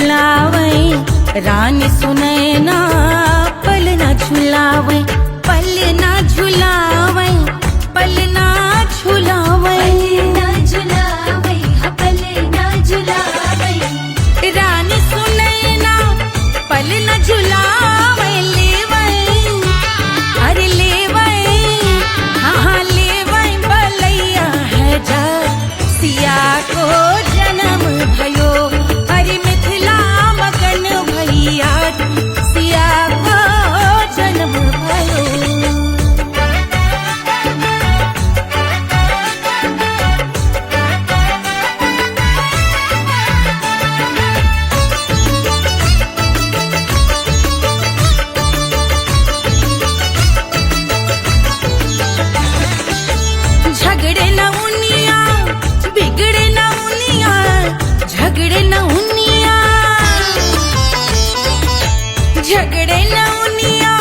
झुलावे रानी सुनैना, पल न झुलावे, पल न झुलावे, पल न झुलावे, पल न झुलावे, रानी सुनैना पल न झुलावे, लेवे अरे लेवे, हाँ लेवे बलैया है जा सिया को जन्म भयो, अरे मिथिला मगन भैया सिया को जन्म भयो। झगड़े न उनिया, बिगड़े न उनिया, झगड़े न उनिया, झगड़े न उनिया,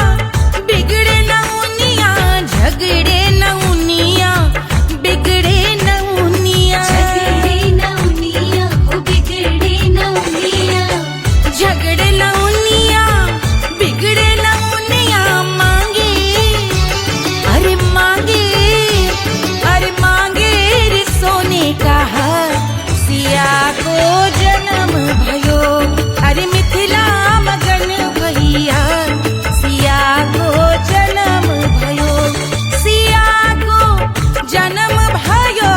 बिगड़े न उनिया, झगड़े न उनिया, बिगड़े न उनिया, झगड़े न उनिया, बिगड़े न उनिया, झगड़े न उनिया, बिगड़े न उनिया, मांगे अरे मांगे, अरे मांगे रे सोने का हार सिया को जन्म भयो, अरे मिथिला मगन भैया सिया को जन्म भयो, सिया को जन्म भयो,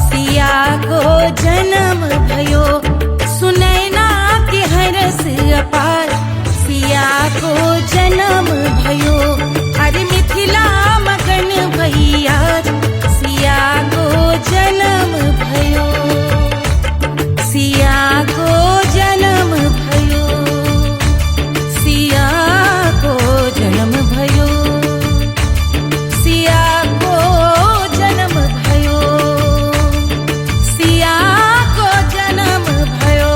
सिया को जन्म भयो, सुनैना के हरस अपार सिया को जन्म भयो, अरे मिथिला मगन भैया सिया को जन्म भयो, सिया को जन्म भयो, सिया को जन्म भयो, सिया को जन्म भयो, सिया को जन्म भयो,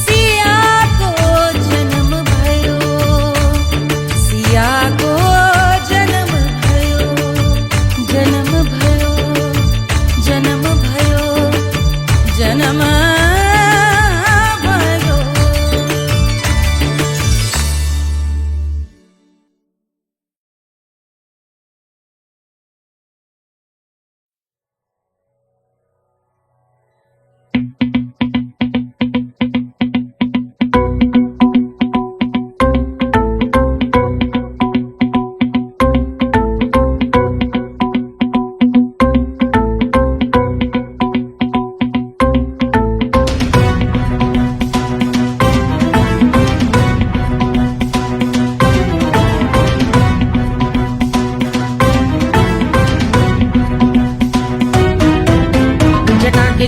सिया को जन्म भयो, सिया को जन्म भयो, जन्म भयो, जन्म भयो, जन्म भयो।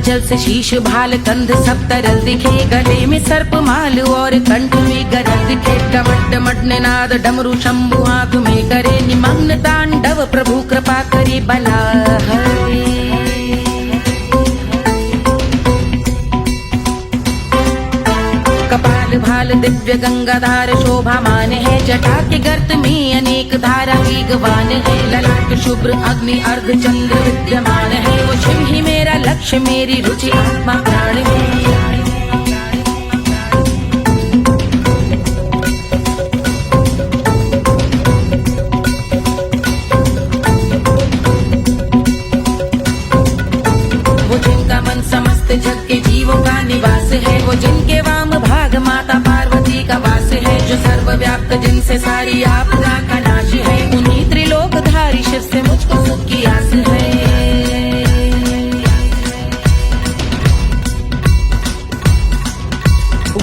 जल से शीश भाल कंध सब तरल दिखे, गले में सर्प माल और कंठ में गरल दिखे, डमट डमट निनाद डमरू शंभु आंख में करे निमग्न तांडव, प्रभु कृपा करे बला हरे। कपाल भाल दिव्य गंगाधार शोभामान है, जटा के गर्त में अनेक धारा वेगवान है, ललाट शुभ्र अग्नि अर्ध चंद्र विद्यमान है, वो शिव ही मेरा लक्ष्य मेरी रुचि आत्मा प्राण है। वो जिनका मन समस्त जग के जीवों का निवास है, वो जिनके वाम भाग माता पार्वती का वास है, जो सर्वव्याप्त जिनसे सारी आपदा का नाश है, उन्हीं त्रिलोकधारी शिव से मुझको सुख की आस है।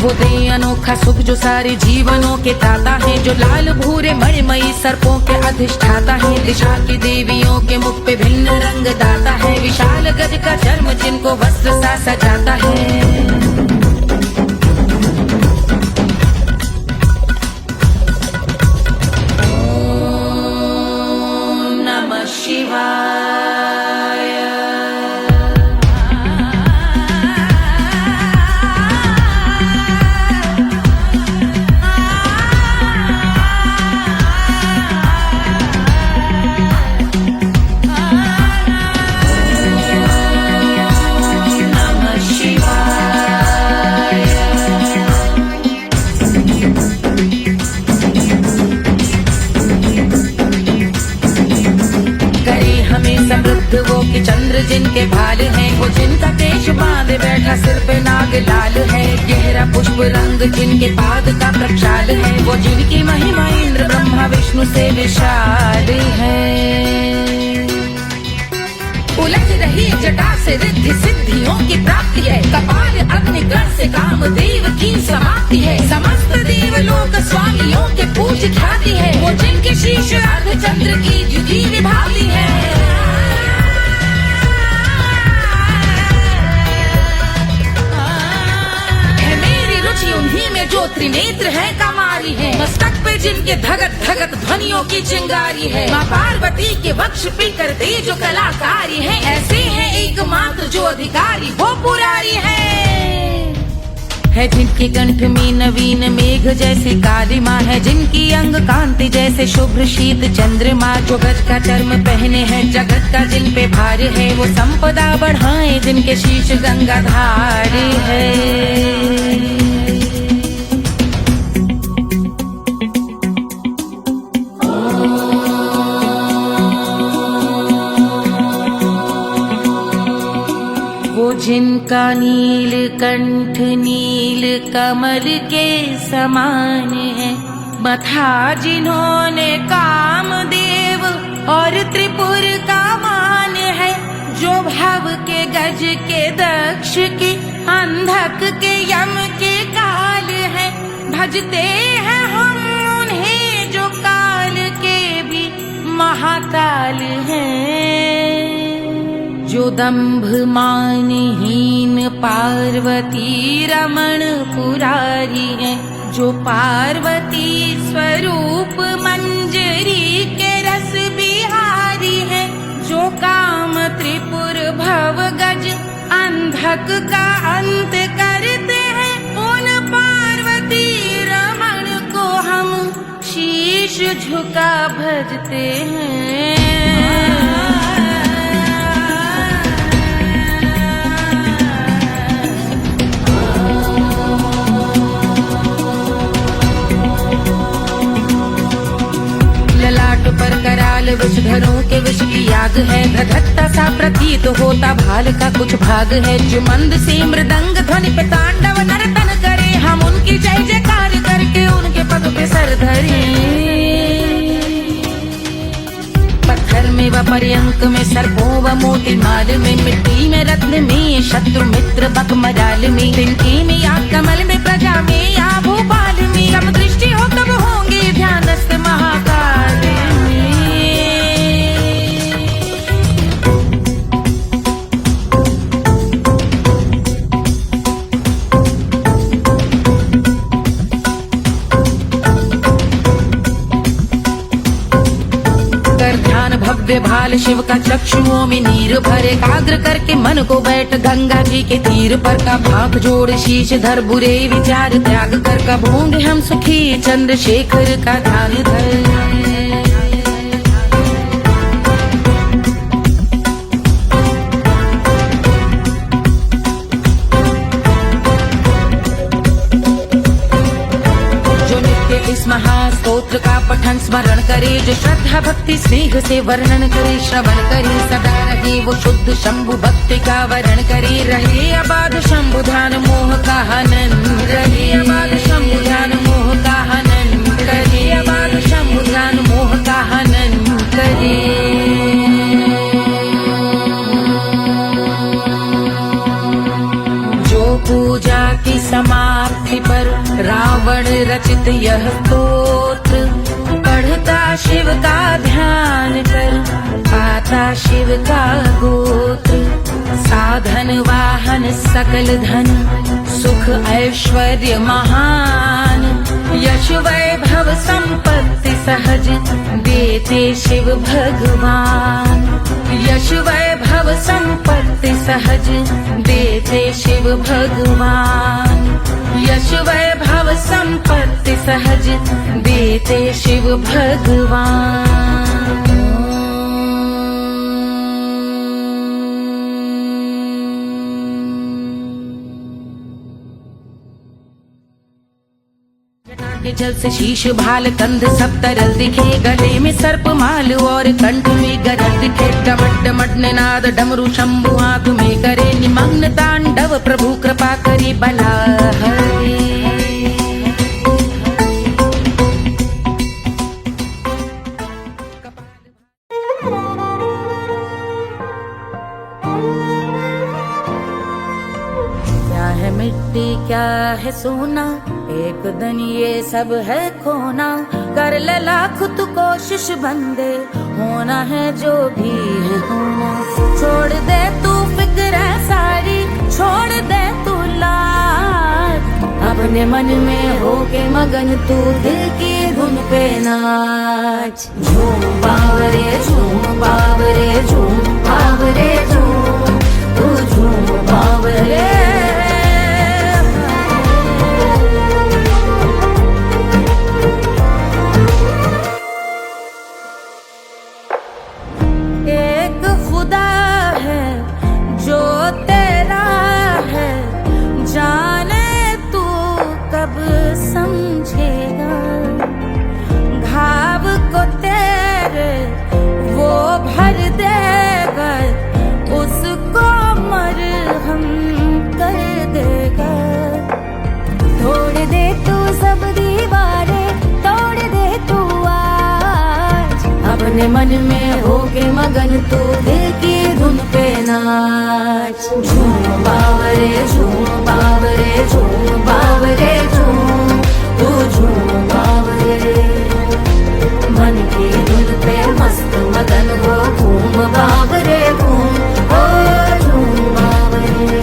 वो दे अनोखा सुख जो सारे जीवनों के दाता है, जो लाल भूरे मणिमयी सर्पों के अधिष्ठाता है, दिशा की देवियों के मुख पे भिन्न रंग दाता है, विशाल गज का चर्म जिनको वस्त्र सा सजाता है। Shiva जिनके पाद का प्रक्षाल है, वो जिनकी महिमा इंद्र ब्रह्मा विष्णु से विशाल है। उलझ रही जटा से रिद्धि सिद्धियों की प्राप्ति है, कपाल अग्निगण से कामदेव की समाप्ति है। समस्त देवलोक स्वामियों के पूज ख्याति है, वो जिनके शीश अर्धचंद्र की द्युति विभाती है। मेरी रुचि उन्हीं में जो त्रिनेत्र है कमारी है, मस्तक पे जिनके धगत धगत ध्वनियों की चिंगारी है। माँ पार्वती के वक्ष पे करते जो कलाकारी है, ऐसे हैं एकमात्र जो अधिकारी वो पुरारी है। जिनके कंठ में नवीन मेघ जैसे कालिमा है, जिनकी अंग कांति जैसे शुभ्र शीत चंद्रमा। जो गज का चर्म पहने हैं जगत का जिन पे भार है, वो संपदा बढ़ाए जिनके शीश गंगाधार है। जिनका नील कंठ नील कमल के समान है, मथा जिन्होंने कामदेव और त्रिपुर का मान है। जो भव के गज के दक्ष के अंधक के यम के काल है, भजते हैं हम उन्हें जो काल के भी महाकाल हैं। जो दंभ मानहीन पार्वती रमण पुरारी है, जो पार्वती स्वरूप मंजरी के रस बिहारी है। जो काम त्रिपुर भव गज अंधक का अंत करते हैं, उन पार्वती रमण को हम शीश झुका भजते हैं। पर कराल विषधरों के विष की याग है, धधकता सा प्रतीत होता भाल का कुछ भाग है। जो मंद से मृदंग ध्वनि पे तांडव नर्तन करे, हम उनकी जय जयकार करके उनके पद पे सर धरे। पत्थर में व पर्यंक में सर्पों व मोती माल में, मिट्टी में रत्न में शत्रु मित्र बकमराल में, तिनके में या कमल में प्रजा में या भोपाल में। सब दृष्टि हो तब होंगे ध्यानस्थ महाकाल में। भव्य भाल शिव का चक्षुओं में नीर भरे, एकाग्र करके मन को बैठ गंगा जी के तीर पर। का भाग जोड़ शीश धर बुरे विचार त्याग कर, कब होंगे हम सुखी चंद्रशेखर का ध्यान धर। इस महास्तोत्र का पठन स्मरण करे, जो श्रद्धा भक्ति स्नेह से वर्णन करे। श्रवण करे सदा रहे वो शुद्ध शंभु भक्ति का वरण करे। रहे अबाध शंभु ध्यान मोह का हनन, रहे अबाध शंभु ध्यान मोह का हनन, रहे अबाध शंभु ध्यान मोह का हनन करे। पूजा की समाप्ति पर रावण रचित यह स्तोत्र, पढ़ता शिव का ध्यान कर पाता शिव का गोत्र। साधन वाहन सकल धन सुख ऐश्वर्य महान, यश वैभव संपत्ति सहज देते शिव भगवान। यश वैभव संपत्ति सहज देते शिव भगवान। यश वैभव संपत्ति सहज देते शिव भगवान। के जल से शीश भाल कंध सब तरल दिखे, गले में सर्प माल और कंठ में गरल दिखे। डमट डमट निनाद डमरू शंभु आंख में करे निमग्न तांडव, प्रभु कृपा करे बला हरे। मिट्टी क्या है सोना, एक दिन ये सब है खोना। कर ले लाख तू कोशिश बंदे, होना है जो भी है होना। छोड़ दे तू फिक्र सारी, छोड़ दे तू लाज, अपने मन में होके मगन तू दिल की धुन पे नाच। झूम बावरे झूम बावरे झूम बावरे झूम, तू झूम बावरे। एक खुदा है जो तेरा है, जाने तू कब समझेगा। घाव को तेरे वो भर देगा, उसको मरहम कर देगा। तोड़ दे तू सब दीवारें, तोड़ दे तू आज, अपने मन में होके मगन तू दिल की धुन पे नाच। झूम बावरे झूम बावरे झूम बावरे झूम, तू झूम बावरे। मन की धुन पे मस्त मगन हो, घूम बावरे घूम, ओ झूम बावरे।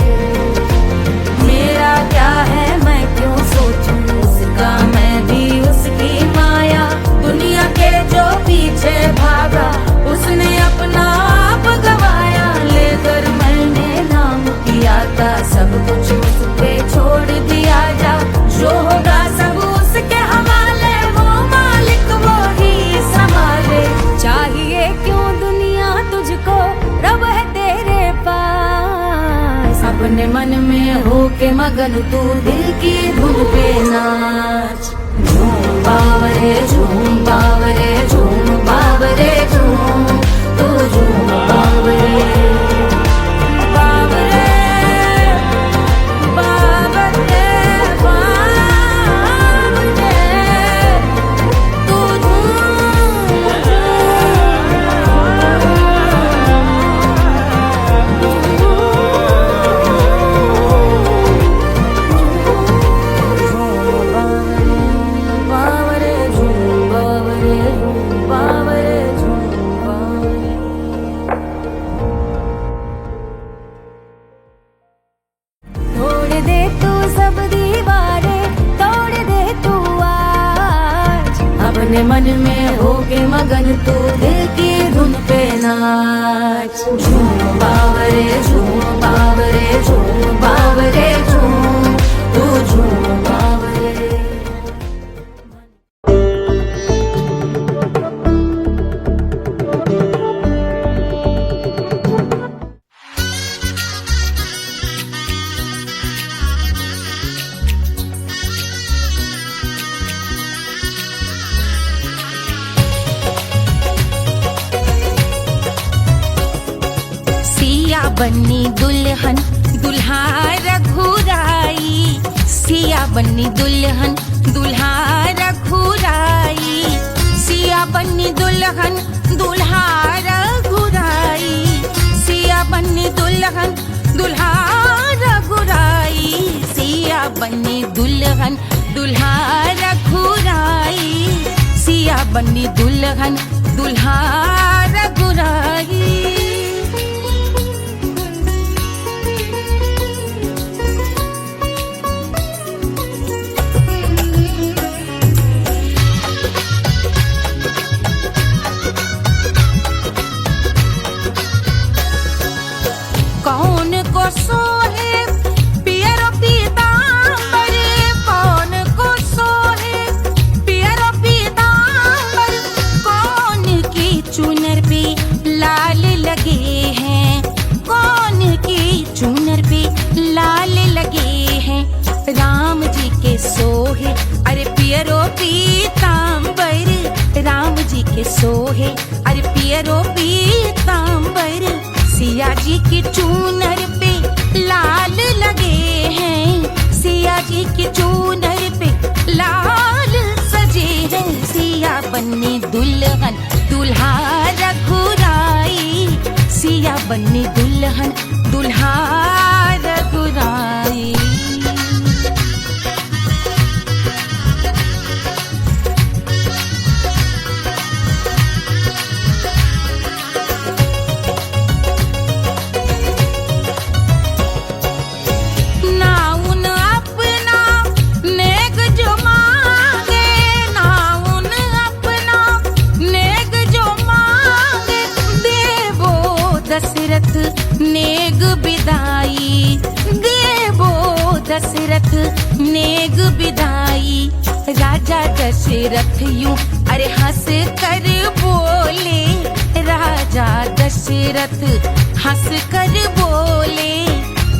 मेरा क्या है मैं क्यों सोचूं उसका, मैं भी उसकी माया। दुनिया के जो पीछे भागा, उसने अपना आप गवाया। लेकर मैंने नाम किया था, सब कुछ उस पे छोड़ दिया जा। जो होगा सब उसके हवाले, वो मालिक वो ही संभाले। चाहिए क्यों दुनिया तुझको, रब है तेरे पास। अपने मन में होके मगन तू दिल की धुन पे नाच। झूम बावरे झूम बावरे झूम बावरे झूम, तू झूम बावरे। बावरे बावरे बावरे, तू बावरे झूम बावरे बावरे झूम बावरे। तोड़ दे तू सब दीवारें, तोड़ दे तू आज, अपने मन में होके मगन तू दिल की धुन पे नाच। झूम बावरे झूम बावरे झूम बावरे झूम, तू झूम बावरे। सिया बन्नी दुल्हन दुल्हा रघुराई, सिया बन्नी दुल्हन दुल्हा रघुराई। सिया बन्नी दुल्हन दुल्हा रघुराई, सिया बन्नी दुल्हन दुल्हा रघुराई। सिया बन्नी दुल्हन दुल्हा रघुराई, सिया बन्नी दुल्हन दुल्हा रघुराई। कौन को सोहे पियरो पीतांबर, कौन को सोहे पियरो पीतांबर। कौन की चुनर पे लाल लगे हैं, कौन की चुनर पे लाल लगे हैं। राम जी के सोहे अरे पियरो पीतांबर, राम जी के सोहे अरे पियरो पीतांबर। सिया जी की चूनर पे लाल लगे हैं, सिया जी की चूनर पे लाल सजे हैं। सिया बन्नी दुल्हन दुल्हा रघुराई, सिया बन्नी दुल्हन दुल्हा रघुराई। दशरथ नेग विदाई। राजा दशरथ यूं अरे हंस कर बोले, राजा दशरथ हंस कर बोले,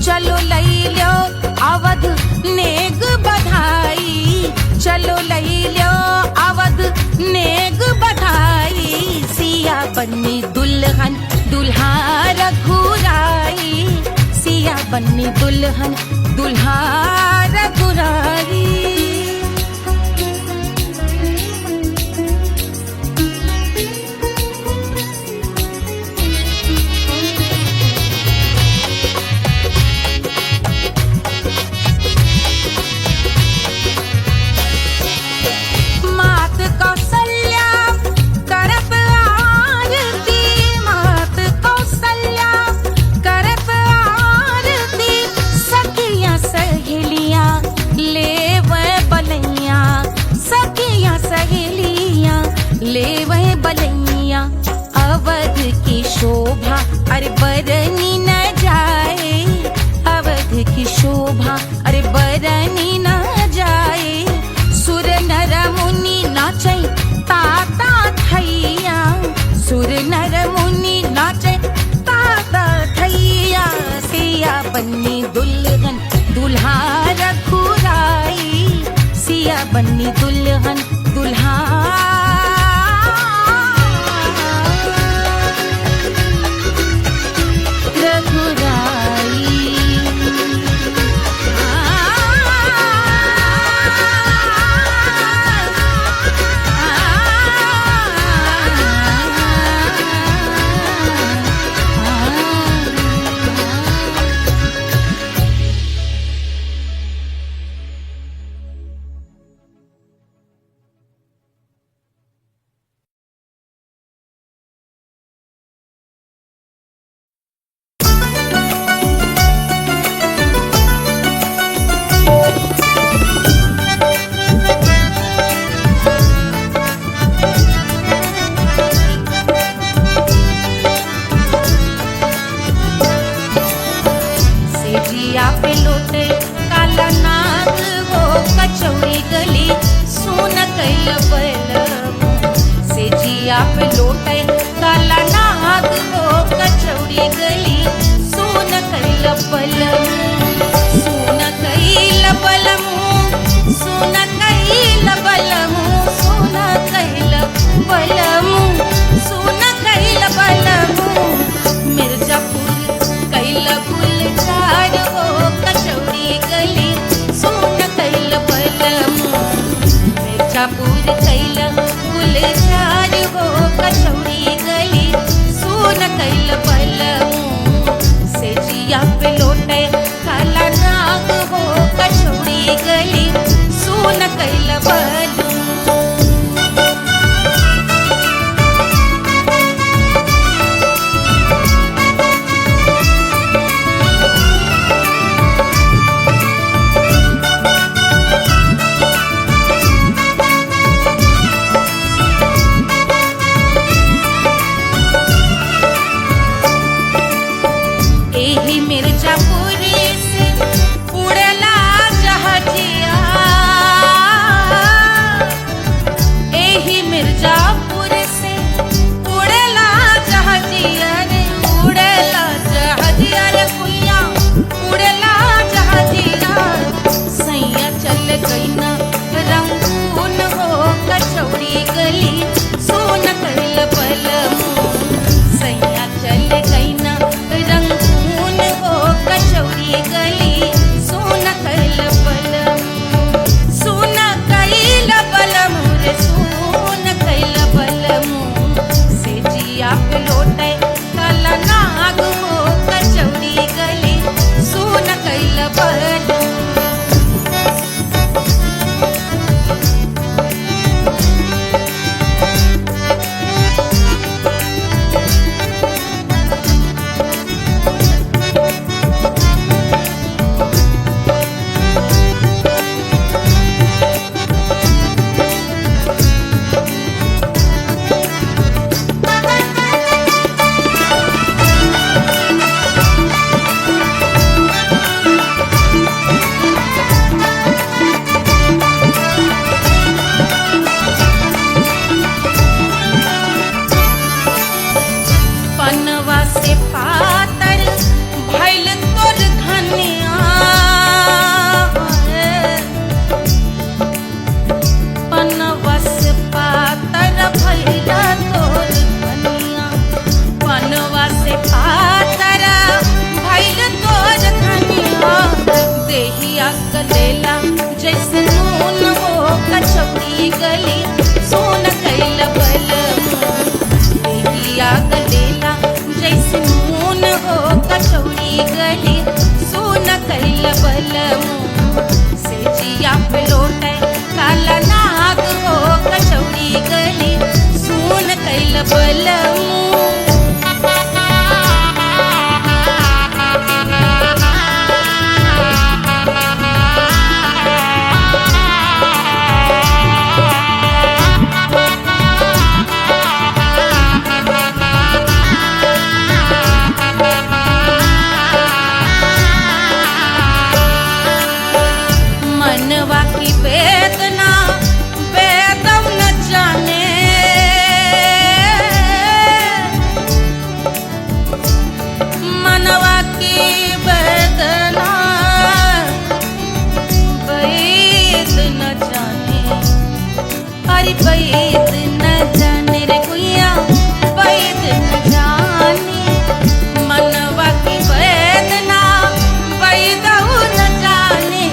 चलो लई लो अवध नेग बधाई, चलो लई लो अवध नेग बधाई। सिया बन्नी दुल्हन दुल्हा रघुराई, सिया बन्नी दुल्हन दुल्हा रघुराई। मात कौशल्या करत आरती, मात कौशल्या करत आरती, सखियां सहेलियां लेवे बलैया, सखियां सहेलियां लेवे बलैया। अवध की शोभा अरे बरनी न जाए, अवध की शोभा अरे बरनी न जाए। सुर नर मुनि नाचे ताता थैया, सुर नर मुनि नाचे ताता थैया। सिया बन्नी दुल्हन दुल्हा रघुराई, सिया बन्नी दुल्हन दुल्हा सेजिया पे लोटे काला नाग हो कचौड़ी गली सुन कैल बलमु, सेजिया पे लोटे काला नाग हो कचौड़ी गली सुन कैल बलमु, सुन कैल बलमु, सुन कैल बलमु, सुन कैल बलमु, सुन कैल बलमु। मिर्जापुर कैल गुलजार हो कचौड़ी गली सुन कैल बलमु, मिर्जापुर कैल गुलजार हो कचौड़ी गली सुन कैल बलमु। सेजिया पे लोटे काला नाग हो कचौड़ी गली सुन कैल बलमु। गलेला जैसे नून हो कचौड़ी गली सोन कैल बलमो देहिया गलेला जैसे नून हो कचौड़ी गली सोन कैल बलमो सेजिया पे लौटे काला नाग हो कचौड़ी गली सोन कैल बलमो मनवा की वेदना वेदम न जाने मनवा की वेदना वेद न जाने अरे वेद न जाने रे गुइया वेद न जाने मनवा की वेदना वेद न जाने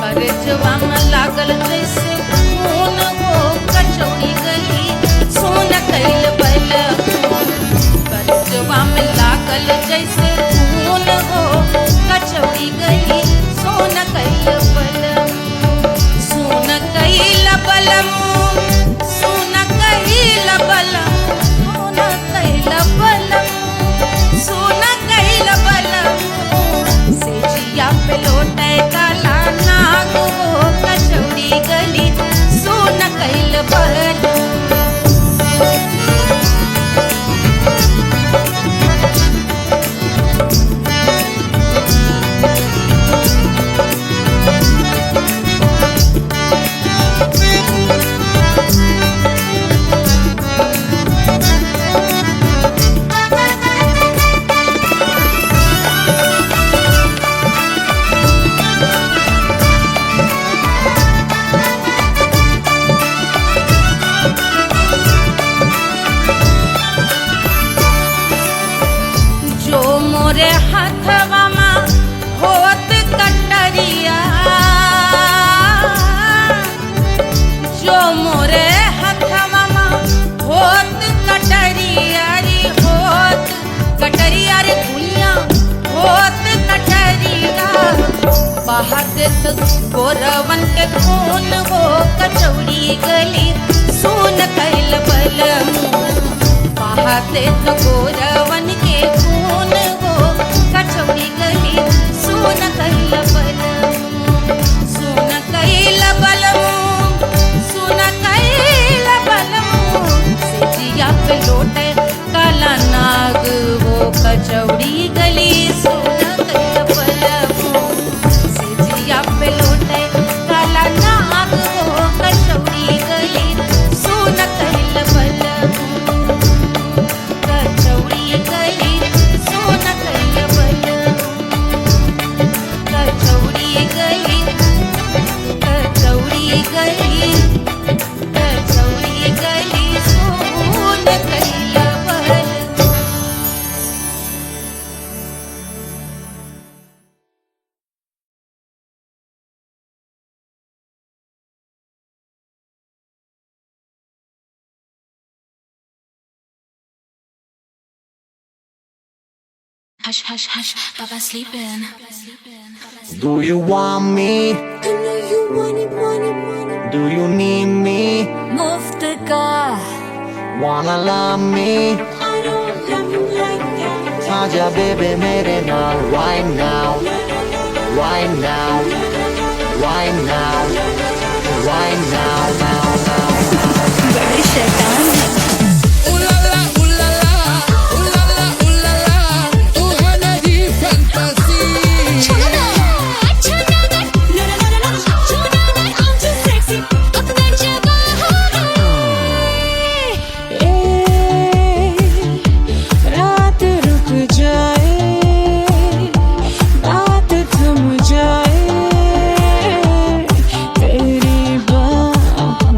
करजवा में लागल जैसे खून हो कचौड़ी गली सोन कैल बलमो करजवा में लागल जैसे खून हो कचौड़ी गली सोन कैल बलमो सोन कैल बलमो सोन कैल बलमो सोन कैल बलमो सेजिया पे लौटे काला नाग हो कचौड़ी गली सोन कैल बलमो जो मोरे हाथवा में होत कटरिया जो मोरे हाथवा में होत कटरिया रे होत कटरिया रे भुइया होत कटरिया बहाते तो गोरवन के खून हो कचौड़ी गली सोन कैल बलमो बहाते तो गोरवन के खून हो कचौड़ी गली सोन कैल बलमो सोन कैल बलमो सोन कैल बलमो सेजिया पे लौटे काला नाग हो कचौड़ी गली सोन कैल बलमो सेजिया पे लौटे काला नाग हो कचौड़ी गली सोन कैल बलमो कचौड़ी गली सोन कैल बलमो कचौड़ी गली कचौड़ी गली कचौड़ी गली सोन कैल बलमो Hush, hush, hush, Baba sleeping. Do you want me? I know you want it, want it, want it. Do you need me? Muftaga. Wanna love me? I don't love you like that. Aja baby mere naal right now, right now, right now, right now, now, now. Very shaitan. Ooh la la, ooh la la, ooh la la, ooh la la. Tu hana di fantasy. I'm too sexy. अपना जगह रात रुक जाए, बात थम जाए, तेरी बाहों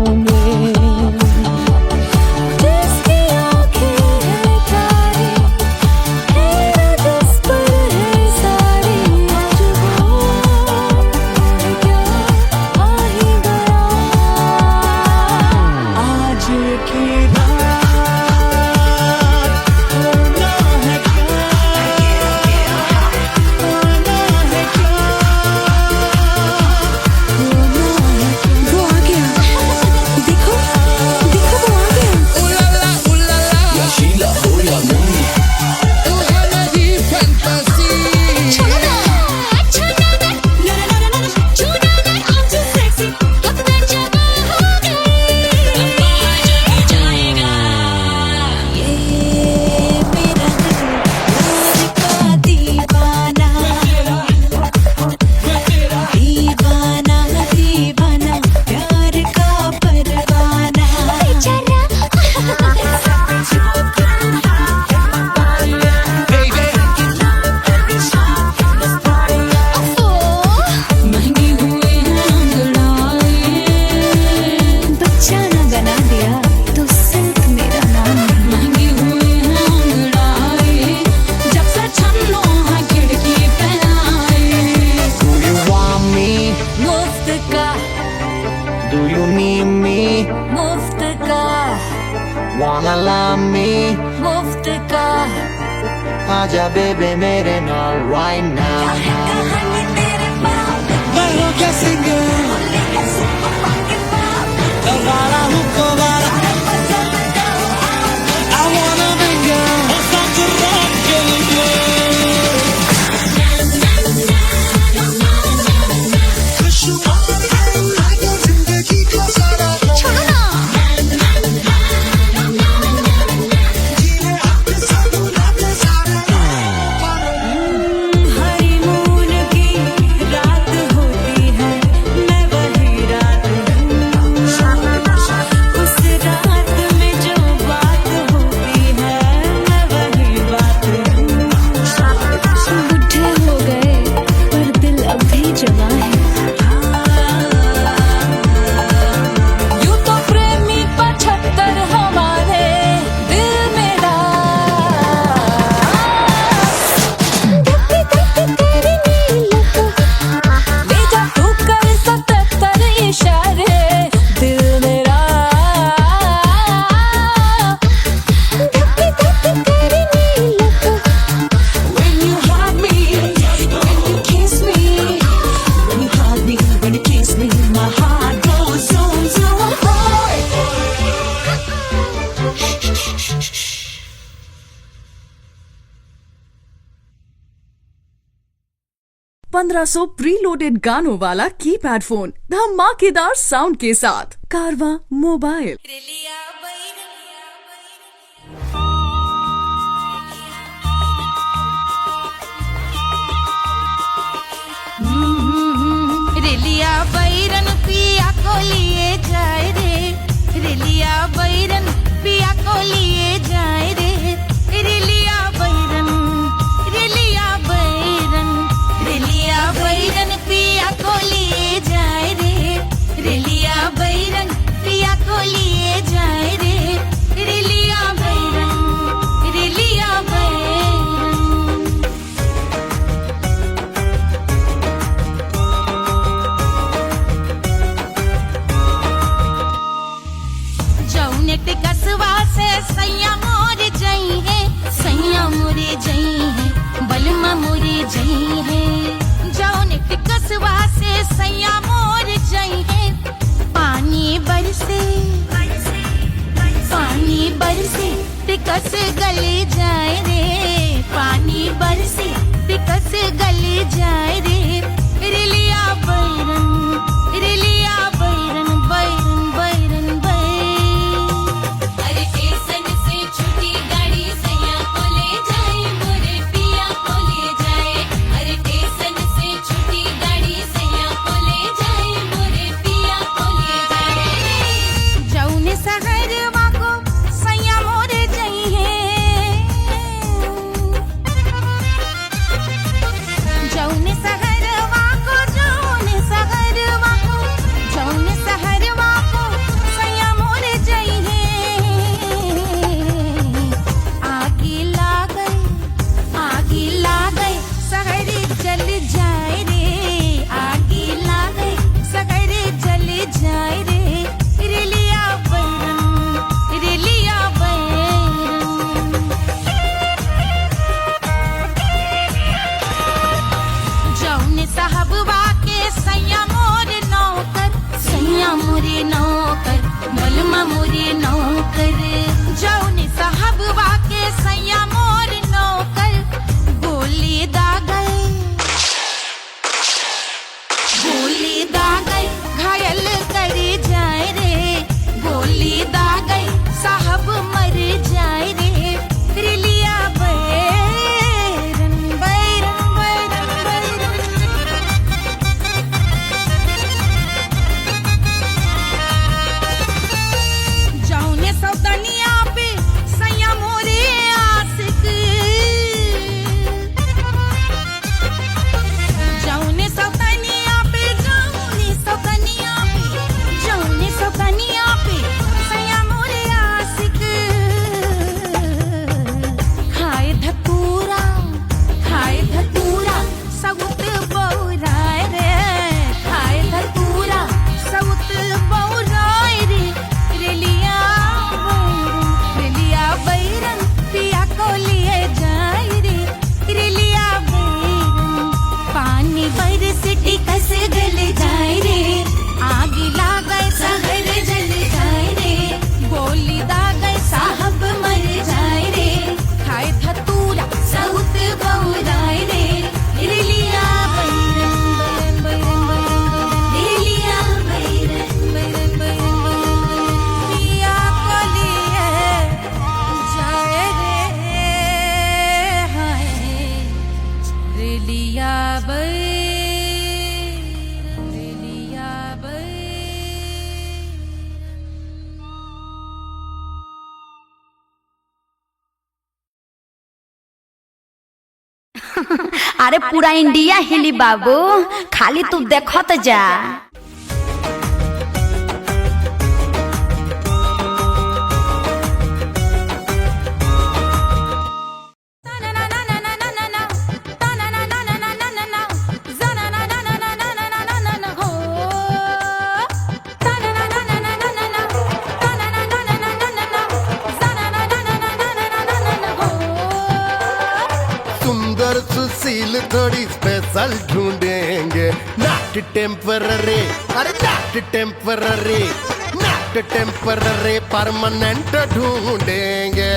wanna love me? मुफ्त का आजा बेबे मेरे नाल right now. कहानी तेरे बाप मैं हूँ क्या सिंगर वाला हूँ कोवाला I wanna mingle और साथ rock के लिए खुशहाल है जिंदगी का सारा छोड़ो हनीमून की रात होती है, मैं वही रात हूँ। उस रात में जो बात होती है, मैं वही बात हूँ। बुढ़े हो गए पर दिल अब भी जवां है। यूं तो प्रेमी 75 हमारे दिल मेरा ले जा तू कर 77 इशारे दिल मेरा When you hug me, when you kiss me, when you hug me, when you kiss me, my heart goes zoom zoom. 1500 preloaded गानों वाला कीपैड फोन धमाकेदार साउंड के साथ कारवा मोबाइल। रेलिया बैरन पिया को लिए जाए रे, रेलिया बैरन पिया को लिए जाए रे, रेलिया बैरन, रेलिया बैरन, रेलिया बैरन पिया को लिए जाए रे, रेलिया बैरन पिया को लिए जाए रे, रेलिया बैरन, रेलिया बैरन। जौने ते कसवा से सैया मोर जई है, सैया मोरे जई है, बलमा मोरे जई है। जौने ते कसवा से सैया मोर जई है, पानी बरसे, पानी बरसे ते कस गले जाए रे, पानी बरसे ते कस गले जाए रे, रेलिया बैरन, रेलिया बैरन, बैरन बैरन बैरन। अरे स्टेशन से छुट्टी गाड़ी सैया को ले जाए मोरे पिया को ले जाए अरे स्टेशन से छुट्टी गाड़ी सैया को ले जाए मोरे पिया को ले जाए जौने सहरवा को सैया मोरे जई है, जौने सहरवा को, जौने सहरवा को, जौने सहरवा को सैया मोरे जई है। आगे लागल, आगे लागल सहर जल जाए रे, आगे लागल सहर जल जाए रे, रेलिया बैरन, रेलिया बैरन। जौने साहबवा के सैया मोर नौकर, सैया मोरे नौकर, बलमा मोरे नौकर। जौने साहबवा के सैया मोर नौकर, गोली दागल, गोली दागल घायल कर जाए रे, गोली दागल साहब मर जाए रे, रेलिया बैरन, बैरन बैरन बैरन। जौने सौतनिया पे सैया मोरे आशिक, जौने सौतनिया पे, जौने अरे पूरा इंडिया हिली बाबू, खाली तू देखत जा। सुंदर सुशील थोड़ी स्पेशल ढूंढेंगे, नॉट टेम्पररी, अरे not temporary, not temporary, permanent ढूंढेंगे।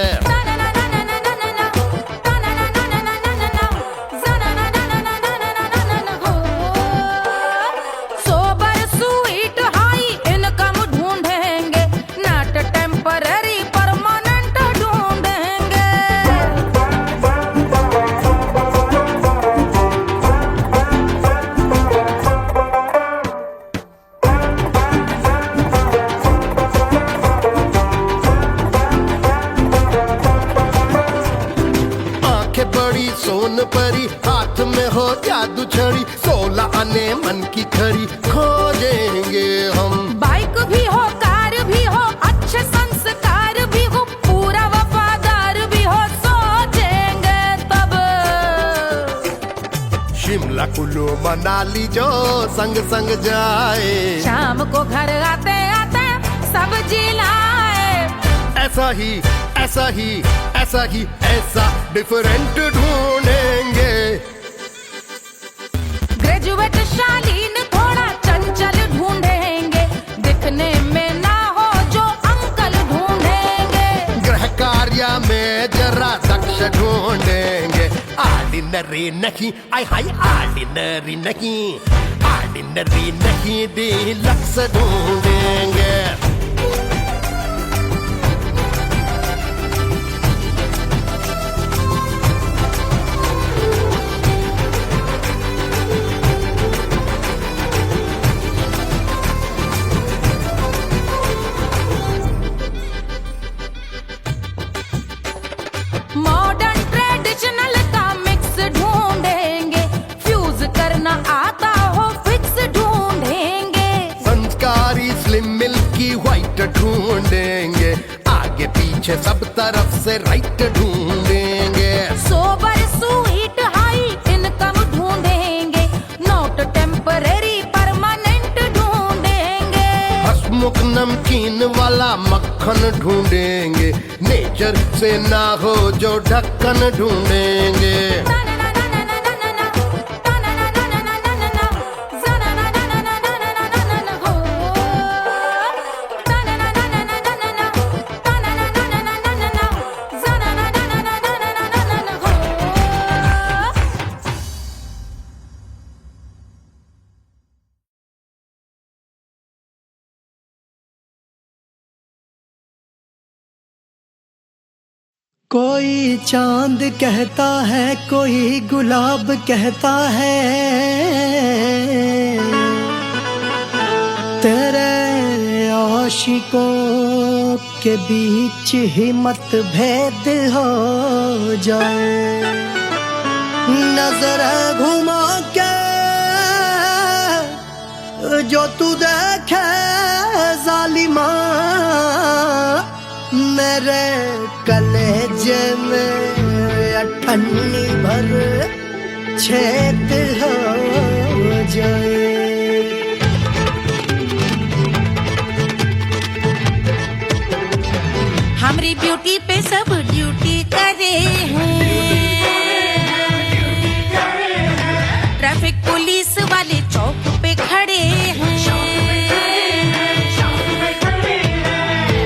सोबर स्वीट हाई इनकम ढूंढेंगे, नॉट टेम्पररी परमानेंट ढूंढेंगे। आंखें बड़ी सोन परी, हाथ में हो जादू छड़ी, 16 आने मन की खरी खोजेंगे हम। बाइक भी हो, कार भी हो, अच्छे संस्कार भी हो, पूरा वफादार भी हो, सोचेंगे तब। शिमला कुल्लू मनाली जो संग संग जाए, शाम को घर आते आते सब्जी लाए। ऐसा ही ऐसा ही ऐसा ही ऐसा डिफरेंट ढूंढेंगे। ग्रेजुएट शालीन थोड़ा चंचल ढूंढेंगे, दिखने में ना हो जो अंकल ढूंढेंगे। गृह कार्य में जरा दक्ष ढूंढेंगे, ऑर्डिनरी नहीं, आई हाय ऑर्डिनरी नहीं, ऑर्डिनरी नहीं, डीलक्स ढूंढेंगे। मॉडर्न ट्रेडिशनल का मिक्स ढूंढेंगे, फ्यूज करना आता हो फिक्स ढूंढेंगे। संस्कारी स्लिम मिल्की व्हाइट ढूंढेंगे, आगे पीछे सब तरफ से राइट ढूंढेंगे। सोबर स्वीट हाई इनकम ढूंढेंगे, नॉट टेम्पररी परमानेंट ढूंढेंगे। हंसमुख नमकीन वाला मक्खन ढूंढेंगे, नेचर से ना हो जो ढक्कन ढूंढेंगे। कोई चांद कहता है, कोई गुलाब कहता है, तेरे आशिकों के बीच ही मतभेद हो जाए। नजर घुमा के जो तू देखे जालिमा, मेरे कलेजे में अठन्नी भर छेद हो जाए। हमारी ब्यूटी पे सब ड्यूटी करे हैं, ट्रैफिक पुलिस वाले चौक पे खड़े हैं।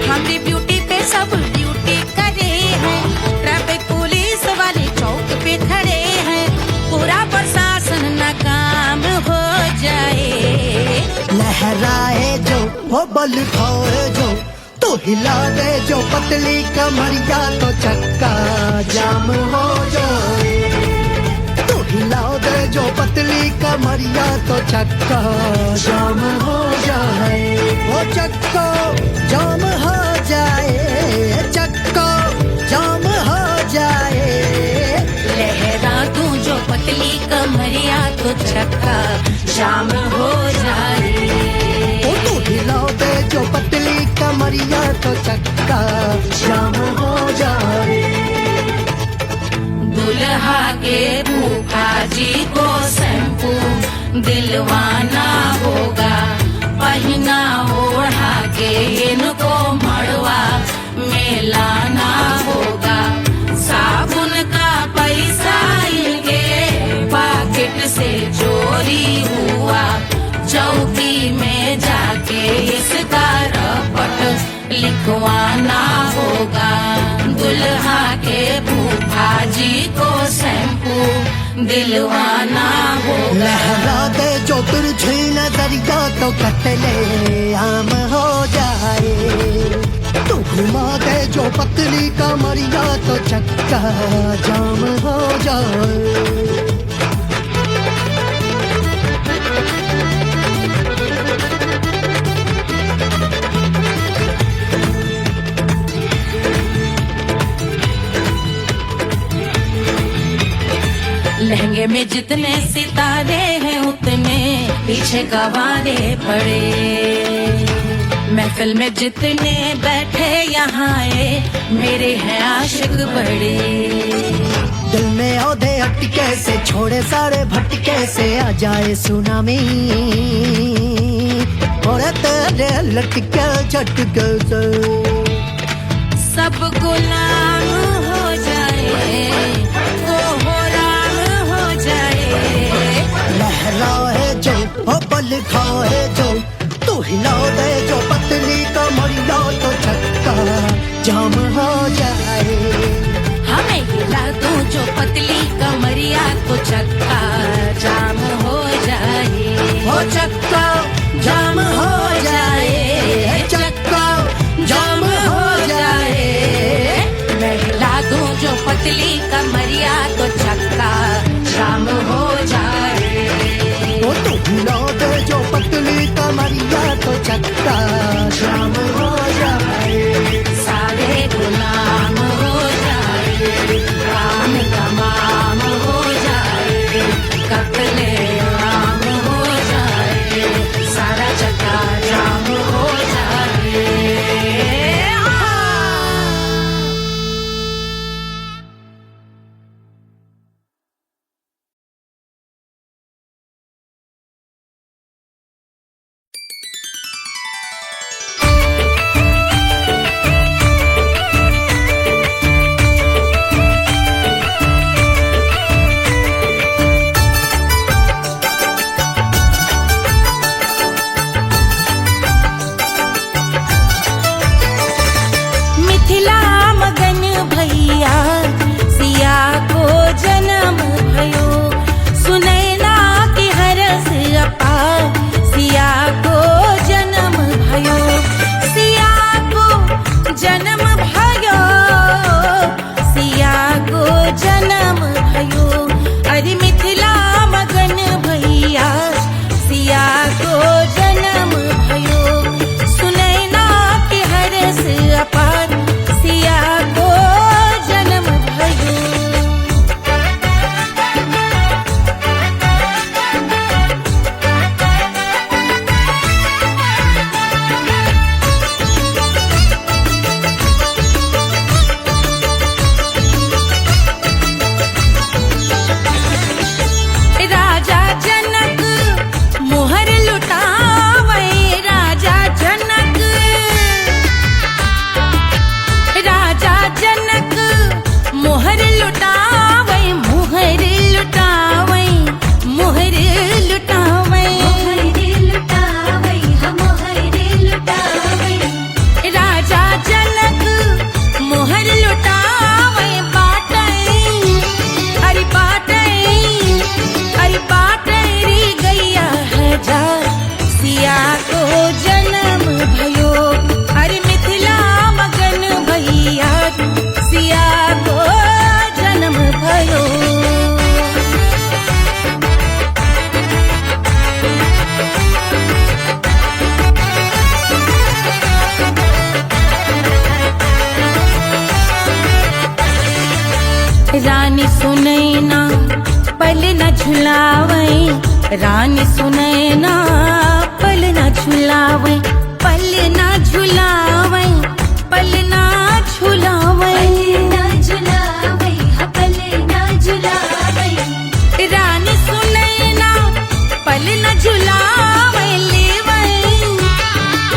हमारी ब्यूटी पे सब ड्यूटी करे हैं, ट्रैफिक पुलिस वाले चौक पे खड़े हैं। पूरा प्रशासन नाकाम हो जाए। लहराए जो वो बल खाए जो, तो हिला दे जो पतली कमरिया, तो चक्का जाम हो जाए। तो हिला दे जो पतली कमरिया, तो चक्का जाम हो जाए। वो चक्का जाम हो जाए, चक्का जाम हो जाए। लहरा तू जो छक्का जाम हो जाए। ओ तू हिला दे जो पतली कमरिया तो चक्का जाम हो जाए। दुल्हा के फूफा जी को शैम्पू दिलवाना होगा, पहना ओढ़ा के इनको मड़वा में लाना होगा। साबुन का पैसा इनके पॉकेट से चोरी हुआ, चौकी में जाके इसका रपट लिखवाना होगा। दुल्हा के फूफा जी को शैम्पू दिलवाना होगा। लहरा दे जो तिरछी नजरिया तो कतले आम हो जाए। तू घुमा दे जो पतली कमरिया तो चक्का जाम हो जाए। लहंगे में जितने सितारे हैं उतने पीछे गवारे पड़े। महफिल में जितने बैठे यहाँ आए मेरे हैं आशिक बड़े। दिल में औधे अटके से छोड़े सारे भटके से आ जाए सुनामी, और तेरे लटके झटके से सब गुलाम हो जाए, वो राम हो जाए। लहरा है जो ओ पल खाए जो, तू हिला दे जो पतली कमरिया तो चक्का जाम हो जाए। हमें हिला दो जो पतली कमरिया तो चक्का जाम हो जाए। हो चक्का जाम हो जाए, चक्का जाम हो जाए। मैं हिला दूं जो पतली कमरिया तो चक्का जाम हो जाए। ओ तू हिला दे जो पतली कमरिया तो चक्का जाम हो जाए। सारे गुलाम हो जाए, काम तमाम हो जाए, कत्ले आम हो जाए, सारा चक्का जाम हो जाए। मिथिला मगन भैया सिया को जन्म भयो, सुनैना की हरस अपार सिया को जन्म भयो। सिया को जन्म भयो, सिया को जन्म भयो। अरे मिथिला मगन भैया सिया को जन्म भयो, सुनैना की हरस अपार सिया को जन्म भयो। राजा जनक मोहर लुटावे, राजा जनक, राजा जनक मोहर लुटावे, मोहर लुटावे, मोहर लुटावे, राजा जनक मोहर लुटावे। बाटे अरे बाटे अरे बाटे री गैया हजार सिया को जन्म भयो। अरे मिथिला मगन भैया सिया को जन्म भयो। रानी सुनैना पल न झुलावे, रानी सुनैना पल ना झुलावे, पल ना झुलावे, पल ना झुलावे, ना झुलावे पल ना झुलावे रानी सुनैना पल ना झुलावे, लेवे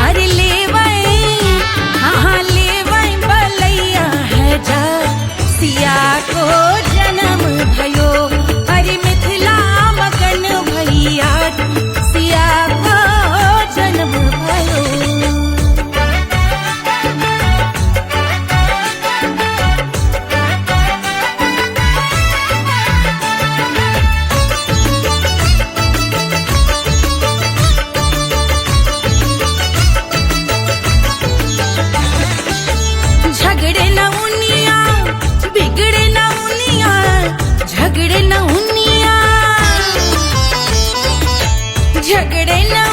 अरे लेवे, हाँ लेवे बलैया है जा सिया को जन्म भयो, अरे मिथिला मगन भैया सिया को जन्म भयो। झगड़े न उनिया बिगड़े न उनिया, झगड़े न उनिया झगड़े न